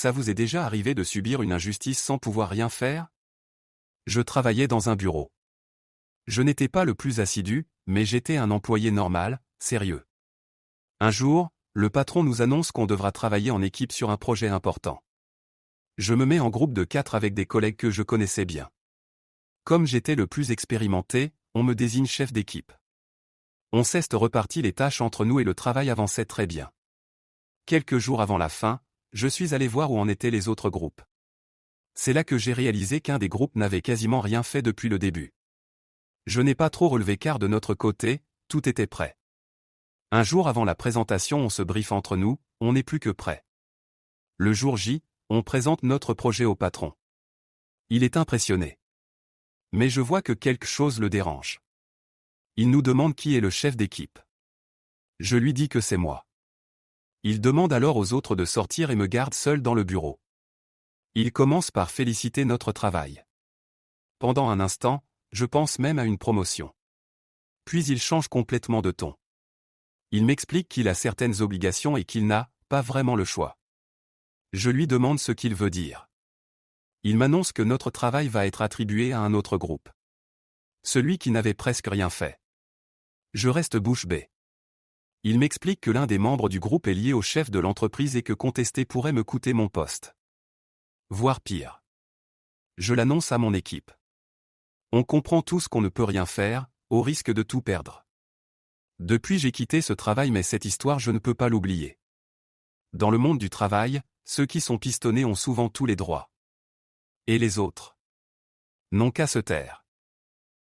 Ça vous est déjà arrivé de subir une injustice sans pouvoir rien faire? Je travaillais dans un bureau. Je n'étais pas le plus assidu, mais j'étais un employé normal, sérieux. Un jour, le patron nous annonce qu'on devra travailler en équipe sur un projet important. Je me mets en groupe de 4 avec des collègues que je connaissais bien. Comme j'étais le plus expérimenté, on me désigne chef d'équipe. On s'est reparti les tâches entre nous et le travail avançait très bien. Quelques jours avant la fin, je suis allé voir où en étaient les autres groupes. C'est là que j'ai réalisé qu'un des groupes n'avait quasiment rien fait depuis le début. Je n'ai pas trop relevé car de notre côté, tout était prêt. Un jour avant la présentation, on se briefe entre nous, on n'est plus que prêt. Le jour J, on présente notre projet au patron. Il est impressionné. Mais je vois que quelque chose le dérange. Il nous demande qui est le chef d'équipe. Je lui dis que c'est moi. Il demande alors aux autres de sortir et me garde seul dans le bureau. Il commence par féliciter notre travail. Pendant un instant, je pense même à une promotion. Puis il change complètement de ton. Il m'explique qu'il a certaines obligations et qu'il n'a pas vraiment le choix. Je lui demande ce qu'il veut dire. Il m'annonce que notre travail va être attribué à un autre groupe. Celui qui n'avait presque rien fait. Je reste bouche bée. Il m'explique que l'un des membres du groupe est lié au chef de l'entreprise et que contester pourrait me coûter mon poste. Voire pire. Je l'annonce à mon équipe. On comprend tous qu'on ne peut rien faire, au risque de tout perdre. Depuis j'ai quitté ce travail mais cette histoire je ne peux pas l'oublier. Dans le monde du travail, ceux qui sont pistonnés ont souvent tous les droits. Et les autres n'ont qu'à se taire.